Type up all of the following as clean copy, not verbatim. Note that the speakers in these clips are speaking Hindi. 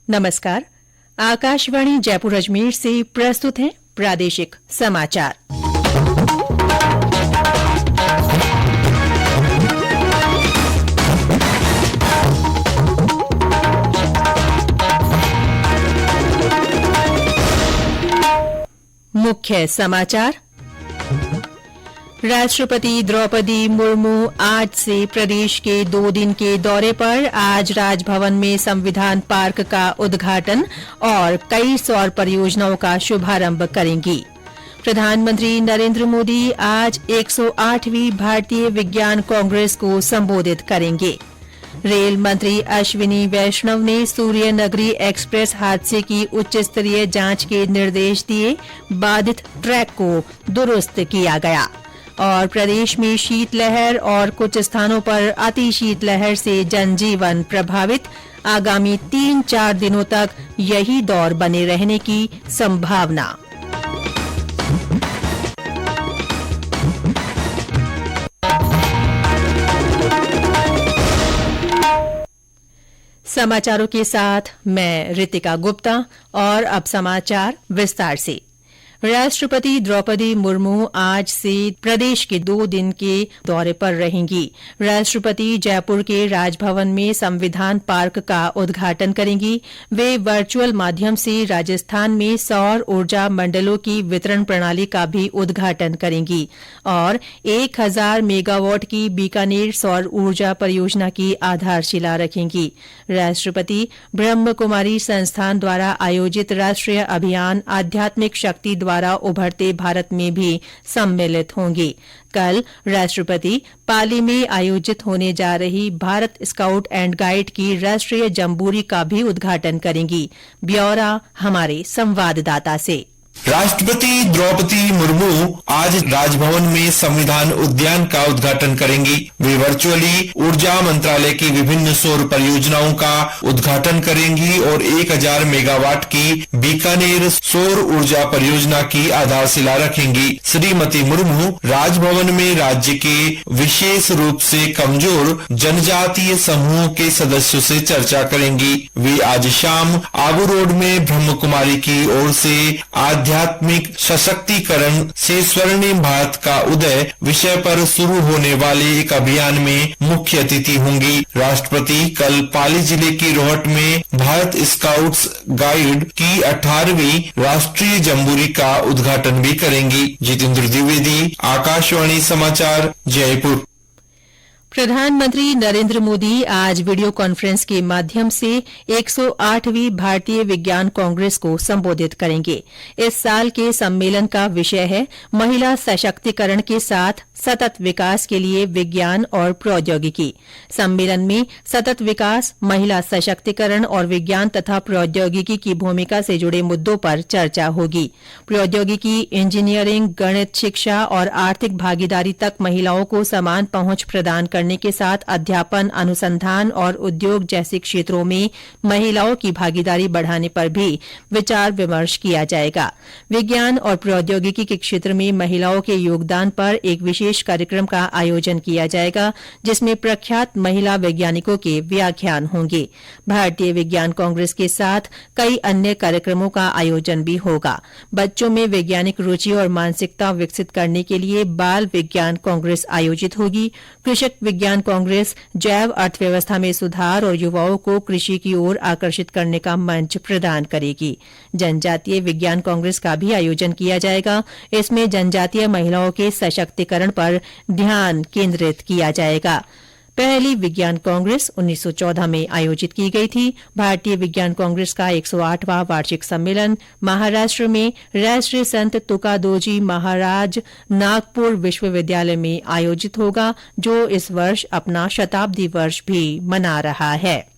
नमस्कार। आकाशवाणी जयपुर अजमेर से प्रस्तुत हैं प्रादेशिक समाचार। मुख्य समाचार। राष्ट्रपति द्रौपदी मुर्मू आज से प्रदेश के 2 दिन के दौरे पर। आज राजभवन में संविधान पार्क का उद्घाटन और कई सौर परियोजनाओं का शुभारंभ करेंगी। प्रधानमंत्री नरेंद्र मोदी आज 108वीं भारतीय विज्ञान कांग्रेस को संबोधित करेंगे। रेल मंत्री अश्विनी वैष्णव ने सूर्यनगरी एक्सप्रेस हादसे की उच्च स्तरीय जांच के निर्देश दिए। बाधित ट्रैक को दुरुस्त किया गया। और प्रदेश में शीतलहर और कुछ स्थानों पर अति शीतलहर से जनजीवन प्रभावित। आगामी 3-4 दिनों तक यही दौर बने रहने की संभावना। समाचारों के साथ मैं रितिका गुप्ता। और अब समाचार विस्तार से। राष्ट्रपति द्रौपदी मुर्मू आज से प्रदेश के 2 दिन के दौरे पर रहेंगी। राष्ट्रपति जयपुर के राजभवन में संविधान पार्क का उद्घाटन करेंगी। वे वर्चुअल माध्यम से राजस्थान में सौर ऊर्जा मंडलों की वितरण प्रणाली का भी उद्घाटन करेंगी और 1000 मेगावाट की बीकानेर सौर ऊर्जा परियोजना की आधारशिला रखेंगी। राष्ट्रपति ब्रह्म कुमारी संस्थान द्वारा आयोजित राष्ट्रीय अभियान आध्यात्मिक शक्ति द्वारा उभरते भारत में भी सम्मिलित होंगे। कल राष्ट्रपति पाली में आयोजित होने जा रही भारत स्काउट एंड गाइड की राष्ट्रीय जम्बूरी का भी उद्घाटन करेंगी। ब्यौरा हमारे संवाददाता से। राष्ट्रपति द्रौपदी मुर्मू आज राजभवन में संविधान उद्यान का उद्घाटन करेंगी। वे वर्चुअली ऊर्जा मंत्रालय की विभिन्न सौर परियोजनाओं का उद्घाटन करेंगी और 1000 मेगावाट की बीकानेर सौर ऊर्जा परियोजना की आधारशिला रखेंगी। श्रीमती मुर्मू राजभवन में राज्य के विशेष रूप से कमजोर जनजातीय समूहों के सदस्यों से चर्चा करेंगी। वे आज शाम आबू रोड में ब्रह्म कुमारी की ओर से आध्यात्मिक सशक्तिकरण से स्वर्णिम भारत का उदय विषय पर शुरू होने वाले एक अभियान में मुख्य अतिथि होंगी। राष्ट्रपति कल पाली जिले की रोहट में भारत स्काउट्स गाइड की 18वीं राष्ट्रीय जम्बूरी का उद्घाटन भी करेंगी। जितेंद्र द्विवेदी, आकाशवाणी समाचार, जयपुर। प्रधानमंत्री नरेंद्र मोदी आज वीडियो कॉन्फ्रेंस के माध्यम से 108वीं भारतीय विज्ञान कांग्रेस को संबोधित करेंगे। इस साल के सम्मेलन का विषय है महिला सशक्तिकरण के साथ सतत विकास के लिए विज्ञान और प्रौद्योगिकी। सम्मेलन में सतत विकास, महिला सशक्तिकरण और विज्ञान तथा प्रौद्योगिकी की भूमिका से जुड़े मुद्दों पर चर्चा होगी। प्रौद्योगिकी, इंजीनियरिंग, गणित, शिक्षा और आर्थिक भागीदारी तक महिलाओं को समान पहुंच प्रदान करने के साथ अध्यापन, अनुसंधान और उद्योग जैसे क्षेत्रों में महिलाओं की भागीदारी बढ़ाने पर भी विचार विमर्श किया जाएगा। विज्ञान और प्रौद्योगिकी के क्षेत्र में महिलाओं के योगदान पर एक विशेष कार्यक्रम का आयोजन किया जाएगा, जिसमें प्रख्यात महिला वैज्ञानिकों के व्याख्यान होंगे। भारतीय विज्ञान कांग्रेस के साथ कई अन्य कार्यक्रमों का आयोजन भी होगा। बच्चों में वैज्ञानिक रुचि और मानसिकता विकसित करने के लिए बाल विज्ञान कांग्रेस आयोजित होगी। कृषक विज्ञान कांग्रेस जैव अर्थव्यवस्था में सुधार और युवाओं को कृषि की ओर आकर्षित करने का मंच प्रदान करेगी। जनजातीय विज्ञान कांग्रेस का भी आयोजन किया जाएगा। इसमें जनजातीय महिलाओं के सशक्तिकरण पर ध्यान केंद्रित किया जाएगा। पहली विज्ञान कांग्रेस 1914 में आयोजित की गई थी। भारतीय विज्ञान कांग्रेस का 108वां वार्षिक सम्मेलन महाराष्ट्र में राष्ट्रीय संत तुकादोजी महाराज नागपुर विश्वविद्यालय में आयोजित होगा, जो इस वर्ष अपना शताब्दी वर्ष भी मना रहा है।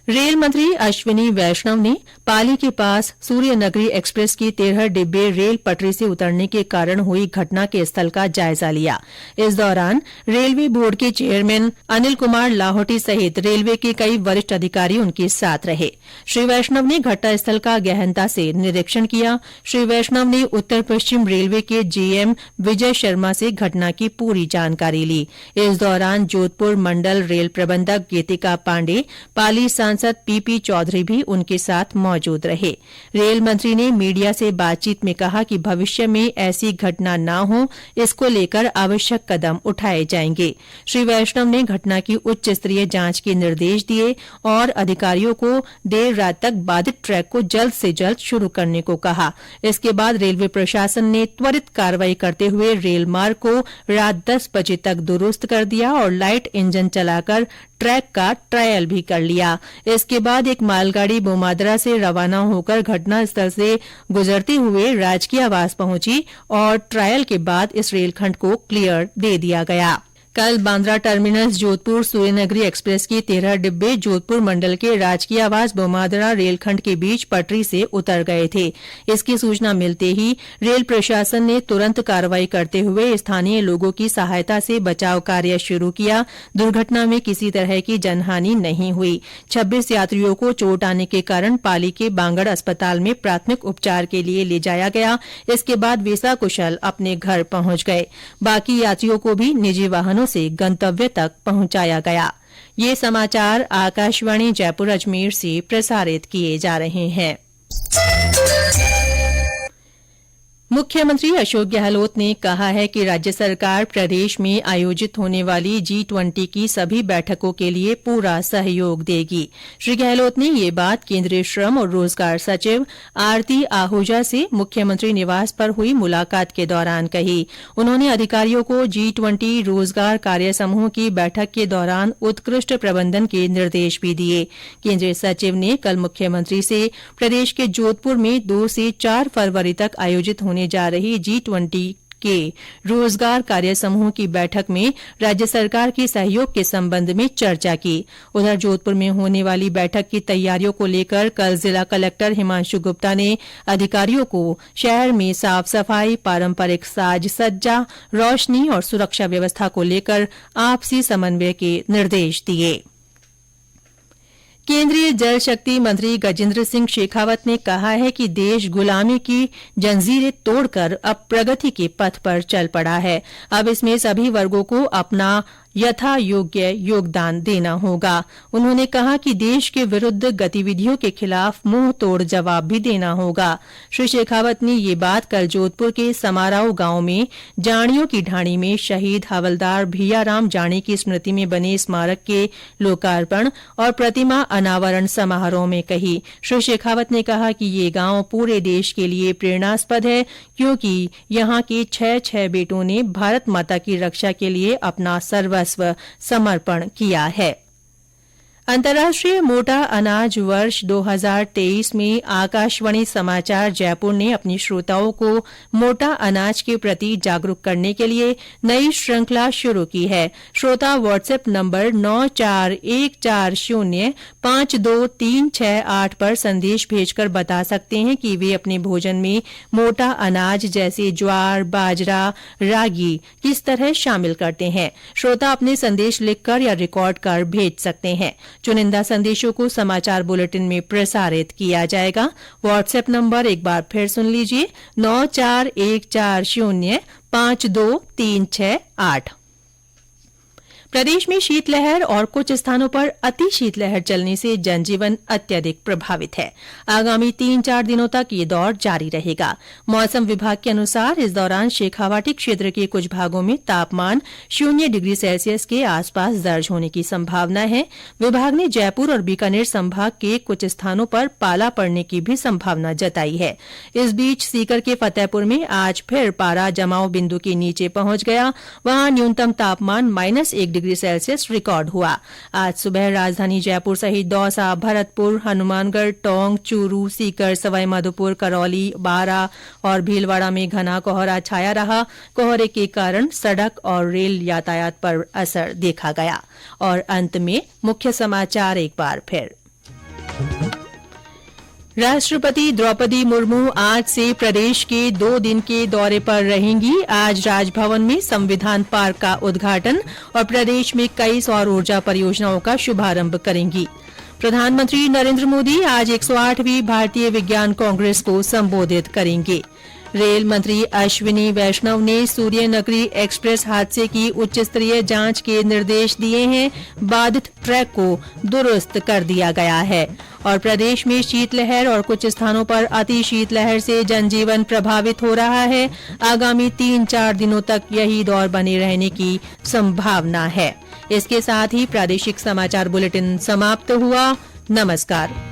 रेल मंत्री अश्विनी वैष्णव ने पाली के पास सूर्यनगरी एक्सप्रेस की 13 डिब्बे रेल पटरी से उतरने के कारण हुई घटना के स्थल का जायजा लिया। इस दौरान रेलवे बोर्ड के चेयरमैन अनिल कुमार लाहौटी सहित रेलवे के कई वरिष्ठ अधिकारी उनके साथ रहे। श्री वैष्णव ने घटनास्थल का गहनता से निरीक्षण किया। श्री वैष्णव ने उत्तर पश्चिम रेलवे के जीएम विजय शर्मा से घटना की पूरी जानकारी ली। इस दौरान जोधपुर मंडल रेल प्रबंधक गीतिका पांडे, पाली सांसद सांसद पीपी चौधरी भी उनके साथ मौजूद रहे। रेल मंत्री ने मीडिया से बातचीत में कहा कि भविष्य में ऐसी घटना न हो, इसको लेकर आवश्यक कदम उठाए जाएंगे। श्री वैष्णव ने घटना की उच्च स्तरीय जांच के निर्देश दिए और अधिकारियों को देर रात तक बाधित ट्रैक को जल्द से जल्द शुरू करने को कहा। इसके बाद रेलवे प्रशासन ने त्वरित कार्रवाई करते हुए रेल मार्ग को रात 10 बजे तक दुरुस्त कर दिया और लाइट इंजन चलाकर ट्रैक का ट्रायल भी कर लिया। इसके बाद एक मालगाड़ी बोमादरा से रवाना होकर घटना स्थल से गुजरते हुए राजकीय आवास पहुंची और ट्रायल के बाद इस रेलखंड को क्लियर दे दिया गया। कल बांद्रा टर्मिनस जोधपुर सूर्यनगरी एक्सप्रेस के 13 डिब्बे जोधपुर मंडल के राजकीय आवास बोमादरा रेलखंड के बीच पटरी से उतर गए थे। इसकी सूचना मिलते ही रेल प्रशासन ने तुरंत कार्रवाई करते हुए स्थानीय लोगों की सहायता से बचाव कार्य शुरू किया। दुर्घटना में किसी तरह की जनहानि नहीं हुई। 26 यात्रियों को चोट आने के कारण पाली के बांगड़ अस्पताल में प्राथमिक उपचार के लिए ले जाया गया। इसके बाद वे सकुशल अपने घर पहुंच गए। बाकी यात्रियों को भी निजी वाहनों से गंतव्य तक पहुंचाया गया। ये समाचार आकाशवाणी जयपुर अजमेर से प्रसारित किए जा रहे हैं। मुख्यमंत्री अशोक गहलोत ने कहा है कि राज्य सरकार प्रदेश में आयोजित होने वाली G20 की सभी बैठकों के लिए पूरा सहयोग देगी। श्री गहलोत ने ये बात केंद्रीय श्रम और रोजगार सचिव आरती आहूजा से मुख्यमंत्री निवास पर हुई मुलाकात के दौरान कही। उन्होंने अधिकारियों को G20 रोजगार कार्य समूह की बैठक के दौरान उत्कृष्ट प्रबंधन के निर्देश भी दिए। केंद्रीय सचिव ने कल मुख्यमंत्री से प्रदेश के जोधपुर में 2 से 4 फरवरी तक आयोजित होने जा रही G20 के रोजगार कार्य समूह की बैठक में राज्य सरकार के सहयोग के संबंध में चर्चा की। उधर जोधपुर में होने वाली बैठक की तैयारियों को लेकर कल जिला कलेक्टर हिमांशु गुप्ता ने अधिकारियों को शहर में साफ सफाई, पारंपरिक साज सज्जा, रोशनी और सुरक्षा व्यवस्था को लेकर आपसी समन्वय के निर्देश दिए। केंद्रीय जल शक्ति मंत्री गजेंद्र सिंह शेखावत ने कहा है कि देश गुलामी की जंजीरें तोड़कर अब प्रगति के पथ पर चल पड़ा है। अब इसमें सभी वर्गों को अपना यथा योग्य योगदान देना होगा। उन्होंने कहा कि देश के विरुद्ध गतिविधियों के खिलाफ मुंह तोड़ जवाब भी देना होगा। श्री शेखावत ने ये बात कल जोधपुर के समाराव गांव में जानियों की ढाणी में शहीद हवलदार भियाराम जानी की स्मृति में बने स्मारक के लोकार्पण और प्रतिमा अनावरण समारोह में कही। श्री शेखावत ने कहा कि ये गांव पूरे देश के लिए प्रेरणास्पद है, क्योंकि यहाँ के 6 बेटों ने भारत माता की रक्षा के लिए अपना सर्वस्व समर्पण किया है। अंतर्राष्ट्रीय मोटा अनाज वर्ष 2023 में आकाशवाणी समाचार जयपुर ने अपनी श्रोताओं को मोटा अनाज के प्रति जागरूक करने के लिए नई श्रृंखला शुरू की है। श्रोता व्हाट्सएप नंबर 9414052368 पर संदेश भेजकर बता सकते हैं कि वे अपने भोजन में मोटा अनाज जैसे ज्वार, बाजरा, रागी किस तरह शामिल करते हैं। श्रोता अपने संदेश लिखकर या रिकॉर्ड कर भेज सकते हैं। चुनिंदा संदेशों को समाचार बुलेटिन में प्रसारित किया जाएगा। व्हाट्सएप नंबर एक बार फिर सुन लीजिए, 9414052368। प्रदेश में शीतलहर और कुछ स्थानों पर अति शीतलहर चलने से जनजीवन अत्यधिक प्रभावित है। आगामी 3-4 दिनों तक ये दौर जारी रहेगा। मौसम विभाग के अनुसार इस दौरान शेखावाटी क्षेत्र के कुछ भागों में तापमान 0 डिग्री सेल्सियस के आसपास दर्ज होने की संभावना है। विभाग ने जयपुर और बीकानेर संभाग के कुछ स्थानों पर पाला पड़ने की भी संभावना जताई है। इस बीच सीकर के फतेहपुर में आज फिर पारा जमाव बिंदु के नीचे पहुंच गया। वहां न्यूनतम तापमान -1 डिग्री सेल्सियस रिकॉर्ड हुआ। आज सुबह राजधानी जयपुर सहित दौसा, भरतपुर, हनुमानगढ़, टोंक, चूरू, सीकर, सवाईमाधोपुर, करौली, बारां और भीलवाड़ा में घना कोहरा छाया रहा। कोहरे के कारण सड़क और रेल यातायात पर असर देखा गया। और अंत में मुख्य समाचार एक बार फिर। राष्ट्रपति द्रौपदी मुर्मू आज से प्रदेश के 2 दिन के दौरे पर रहेंगी। आज राजभवन में संविधान पार्क का उद्घाटन और प्रदेश में कई सौर ऊर्जा परियोजनाओं का शुभारंभ करेंगी। प्रधानमंत्री नरेंद्र मोदी आज 108वीं भारतीय विज्ञान कांग्रेस को संबोधित करेंगे। रेल मंत्री अश्विनी वैष्णव ने सूर्य नगरी एक्सप्रेस हादसे की उच्च स्तरीय जांच के निर्देश दिए हैं। बाधित ट्रैक को दुरुस्त कर दिया गया है। और प्रदेश में शीतलहर और कुछ स्थानों पर अति शीतलहर से जनजीवन प्रभावित हो रहा है। आगामी 3-4 दिनों तक यही दौर बने रहने की संभावना है। इसके साथ ही प्रादेशिक समाचार बुलेटिन समाप्त हुआ। नमस्कार।